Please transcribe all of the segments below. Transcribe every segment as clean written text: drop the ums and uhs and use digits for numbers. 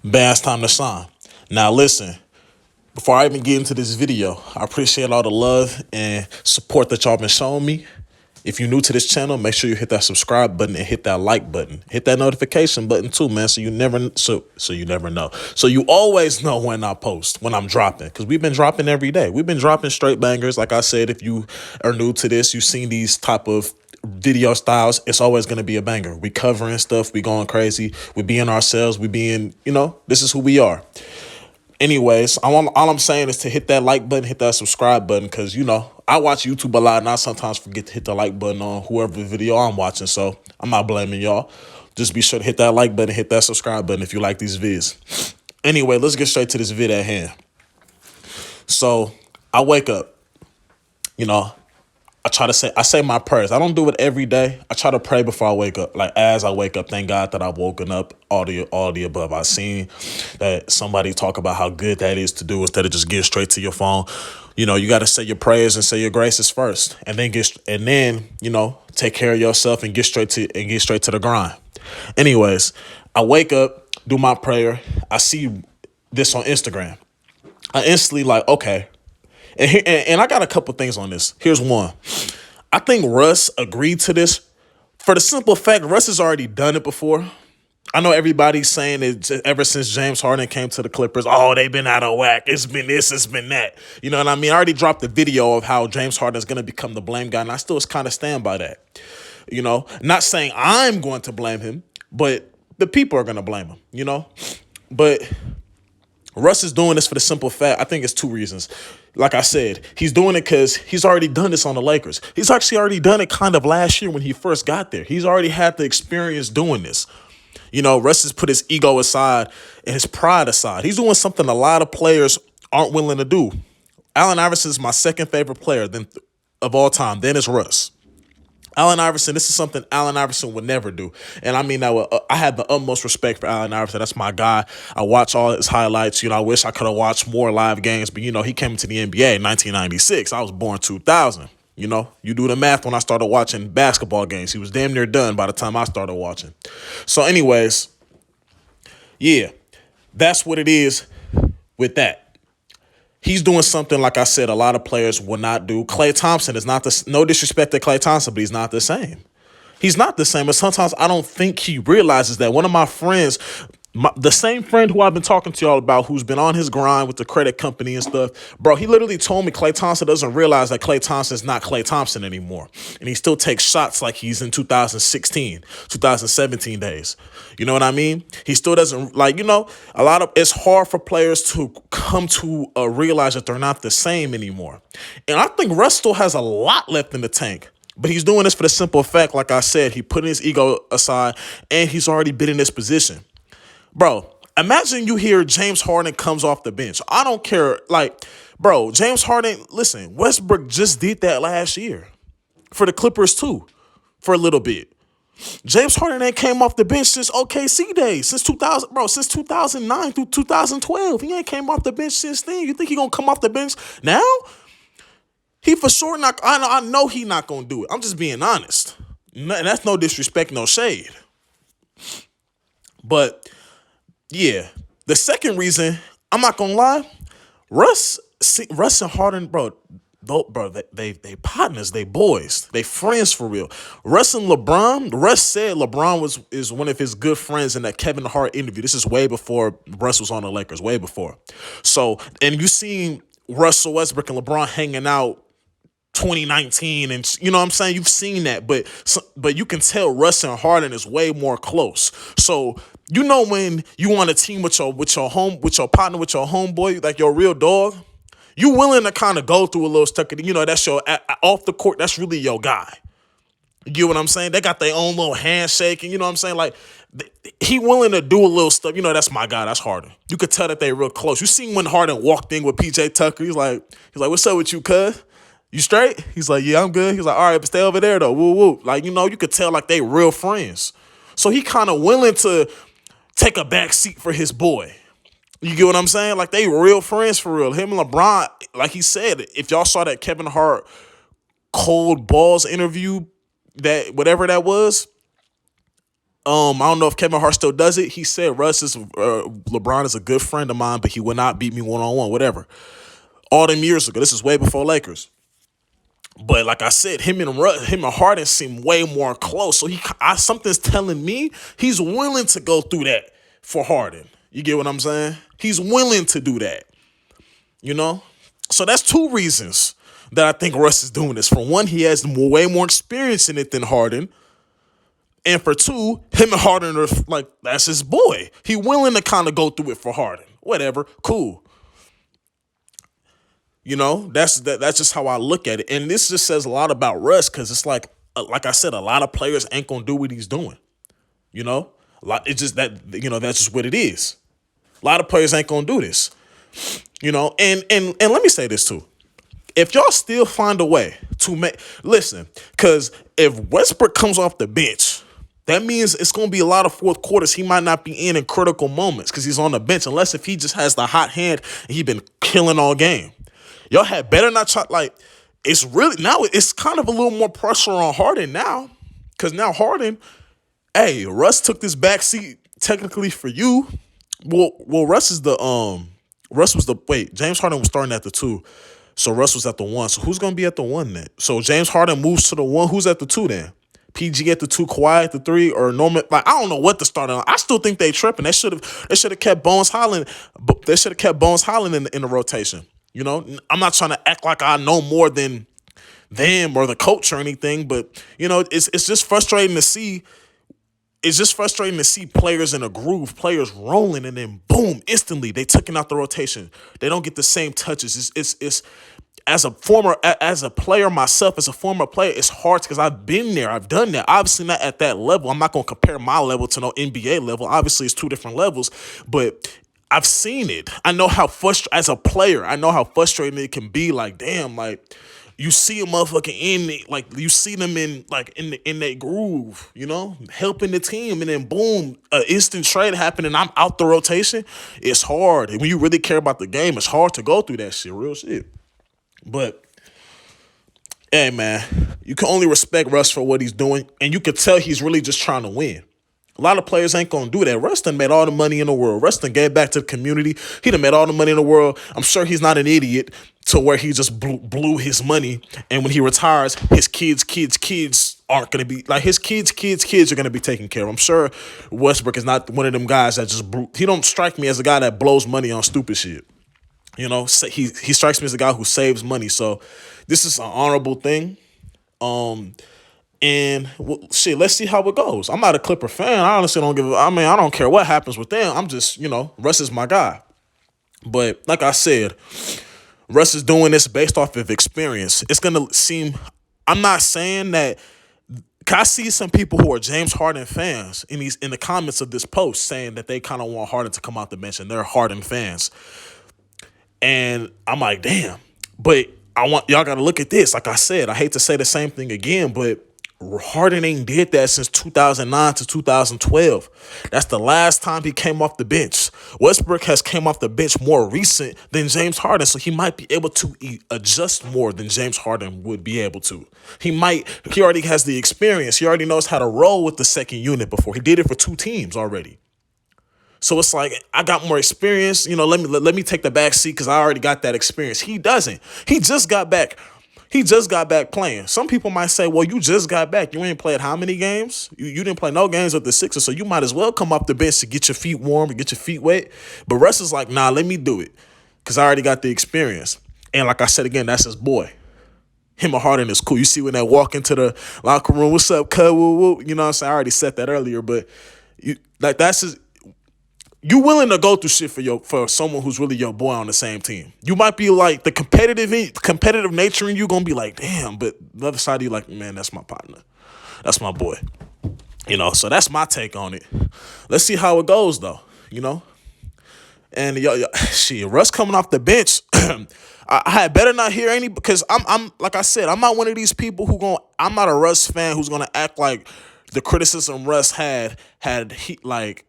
Bad time to shine. Now listen, before I even get into this video, I appreciate all the love and support that y'all been showing me. If you're new to this channel, make sure you hit that subscribe button and hit that like button. Hit that notification button too, man, so you never know. So you always know when I post, when I'm dropping, because we've been dropping every day. We've been dropping straight bangers. Like I said, if you are new to this, you've seen these type of video styles, it's always going to be a banger. We covering stuff, we going crazy, we being ourselves, we being, this is who we are. Anyways, all I'm saying is to hit that like button, hit that subscribe button, because, I watch YouTube a lot, and I sometimes forget to hit the like button on whoever video I'm watching, so I'm not blaming y'all. Just be sure to hit that like button, hit that subscribe button if you like these vids. Anyway, let's get straight to this vid at hand. So, I wake up, I say my prayers. I don't do it every day. I try to pray before I wake up. Like as I wake up, thank God that I've woken up, all the above. I've seen that somebody talk about how good that is to do instead of just getting straight to your phone. You got to say your prayers and say your graces first, and then take care of yourself and get straight to the grind. Anyways, I wake up, do my prayer. I see this on Instagram. I instantly like, okay. And I got a couple things on this. Here's one. I think Russ agreed to this for the simple fact Russ has already done it before. I know everybody's saying it ever since James Harden came to the Clippers. Oh, they've been out of whack. It's been this, it's been that. You know what I mean? I already dropped the video of how James Harden is going to become the blame guy, and I still kind of stand by that. Not saying I'm going to blame him, but the people are going to blame him, But Russ is doing this for the simple fact, I think it's two reasons. Like I said, he's doing it because he's already done this on the Lakers. He's actually already done it kind of last year when he first got there. He's already had the experience doing this. Russ has put his ego aside and his pride aside. He's doing something a lot of players aren't willing to do. Allen Iverson is my second favorite player of all time. Then it's Russ. Allen Iverson, this is something Allen Iverson would never do. And I mean, I had the utmost respect for Allen Iverson. That's my guy. I watch all his highlights. I wish I could have watched more live games. But, he came into the NBA in 1996. I was born 2000. You do the math when I started watching basketball games. He was damn near done by the time I started watching. So anyways, yeah, that's what it is with that. He's doing something, like I said, a lot of players will not do. Klay Thompson is not no disrespect to Klay Thompson, but he's not the same. He's not the same. And sometimes I don't think he realizes that. One of my friends, the same friend who I've been talking to y'all about, who's been on his grind with the credit company and stuff, bro, he literally told me Klay Thompson doesn't realize that Klay Thompson is not Klay Thompson anymore. And he still takes shots like he's in 2016, 2017 days. You know what I mean? He still doesn't, it's hard for players to come to realize that they're not the same anymore. And I think Russ still has a lot left in the tank. But he's doing this for the simple fact, like I said, he put his ego aside and he's already been in this position. Bro, imagine you hear James Harden comes off the bench. I don't care. James Harden, listen, Westbrook just did that last year for the Clippers too, for a little bit. James Harden ain't came off the bench since OKC days, since 2009 through 2012. He ain't came off the bench since then. You think he gonna come off the bench now? He for sure not. I know he not gonna do it. I'm just being honest. And that's no disrespect, no shade. But yeah, the second reason, I'm not gonna lie, Russ and Harden, bro, they partners, they boys, they friends for real. Russ said LeBron is one of his good friends in that Kevin Hart interview. This is way before Russ was on the Lakers, way before. So, and you seen Russell Westbrook and LeBron hanging out 2019, and you know what I'm saying? You've seen that, but you can tell Russ and Harden is way more close. So when you want a team with your partner, with your homeboy, like your real dog, you willing to kind of go through a little stuff. That's your off the court. That's really your guy. You get what I'm saying? They got their own little handshake, and you know what I'm saying? Like he willing to do a little stuff. That's my guy. That's Harden. You could tell that they real close. You seen when Harden walked in with PJ Tucker? He's like, what's up with you, cuz? You straight? He's like, yeah, I'm good. He's like, all right, but stay over there though. Woo woo. You could tell like they real friends. So he kind of willing to take a back seat for his boy. You get what I'm saying? Like they real friends for real. Him and LeBron, like he said, if y'all saw that Kevin Hart cold balls interview, that whatever that was, I don't know if Kevin Hart still does it. He said LeBron is a good friend of mine, but he would not beat me one on one, whatever. All them years ago. This is way before Lakers. But like I said, him and Harden seem way more close. So something's telling me he's willing to go through that for Harden. You get what I'm saying? He's willing to do that. You know? So that's two reasons that I think Russ is doing this. For one, he has way more experience in it than Harden. And for two, him and Harden are like, that's his boy. He willing to kind of go through it for Harden. Whatever. Cool. You know, that's just how I look at it. And this just says a lot about Russ because it's like I said, a lot of players ain't gonna do what he's doing. You know, it's just that's just what it is. A lot of players ain't gonna do this. You know, and let me say this too. If y'all still find a way to listen, because if Westbrook comes off the bench, that means it's going to be a lot of fourth quarters he might not be in critical moments because he's on the bench, unless if he just has the hot hand and he been killing all game. Y'all had better not try, like, it's really, now it's kind of a little more pressure on Harden now because now Harden, hey, Russ took this back seat technically for you. Well, Russ was the, wait, James Harden was starting at the 2. So Russ was at the 1. So who's going to be at the 1 then? So James Harden moves to the 1. Who's at the 2 then? PG at the 2, Kawhi at the 3, or Norman. Like, I don't know what to start on. I still think they tripping. They should have kept Bones Highland. They should have kept Bones Highland in the rotation. You know, I'm not trying to act like I know more than them or the coach or anything, but you know, it's just frustrating to see. It's just frustrating to see players in a groove, players rolling, and then boom, instantly they taking out the rotation. They don't get the same touches. It's as a player myself, as a former player, it's hard because I've been there. I've done that. Obviously not at that level. I'm not going to compare my level to no NBA level. Obviously it's two different levels, but I've seen it. I know how as a player, I know how frustrating it can be. Like, damn, like you see a motherfucker you see them in that groove, you know, helping the team, and then boom, an instant trade happened, and I'm out the rotation. It's hard. And when you really care about the game, it's hard to go through that shit, real shit. But hey, man, you can only respect Russ for what he's doing, and you can tell he's really just trying to win. A lot of players ain't going to do that. Russ done made all the money in the world. Russ done gave back to the community. He done made all the money in the world. I'm sure he's not an idiot to where he just blew his money. And when he retires, his kids aren't going to be, like, his kids are going to be taken care of. I'm sure Westbrook is not one of them guys that just, he don't strike me as a guy that blows money on stupid shit. You know, he strikes me as a guy who saves money. So this is an honorable thing. And shit, let's see how it goes. I'm not a Clipper fan. I honestly don't I don't care what happens with them. I'm just, you know, Russ is my guy. But like I said, Russ is doing this based off of experience. It's going to seem, I'm not saying that, I see some people who are James Harden fans in the comments of this post saying that they kind of want Harden to come out the bench and they're Harden fans. And I'm like, damn. But y'all got to look at this. Like I said, I hate to say the same thing again, but Harden ain't did that since 2009 to 2012. That's the last time he came off the bench. Westbrook has came off the bench more recent than James Harden, so he might be able to adjust more than James Harden would be able to. He already has the experience. He already knows how to roll with the second unit before. He did it for 2 teams already. So it's like, I got more experience. You know, let me take the back seat because I already got that experience. He doesn't. He just got back. He just got back playing. Some people might say, well, you just got back. You ain't played how many games? You didn't play no games with the Sixers, so you might as well come off the bench to get your feet warm and get your feet wet. But Russ is like, nah, let me do it because I already got the experience. And like I said again, that's his boy. Him and Harden is cool. You see when they walk into the locker room, what's up, cuz? Woo, woo. You know what I'm saying? I already said that earlier, but that's his. You willing to go through shit for someone who's really your boy on the same team. You might be like the competitive nature in you gonna be like, damn, but the other side of you like, man, that's my partner. That's my boy. You know, so that's my take on it. Let's see how it goes though, you know? And shit, Russ coming off the bench, I had better not hear any because I'm like I said, I'm not one of these people I'm not a Russ fan who's gonna act like the criticism Russ had he like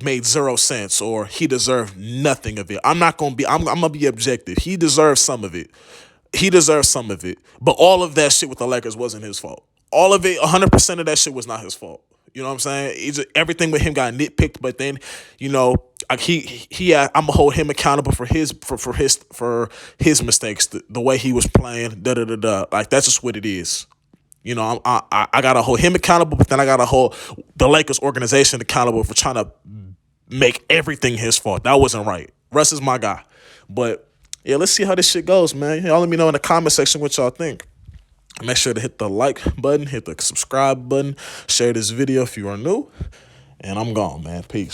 made 0 sense or he deserved nothing of it. I'm gonna be objective. He deserves some of it. But all of that shit with the Lakers wasn't his fault. All of it, 100% of that shit was not his fault. You know what I'm saying? Everything with him got nitpicked, but then, you know, I'm gonna hold him accountable for his mistakes, the way he was playing, da da da da. Like that's just what it is. You know, I gotta hold him accountable, but then I gotta hold the Lakers organization accountable for trying to make everything his fault. That wasn't right. Russ is my guy, but yeah, let's see how this shit goes, man. Y'all let me know in the comment section what y'all think. Make sure to hit the like button, hit the subscribe button, share this video if you are new, and I'm gone, man. Peace.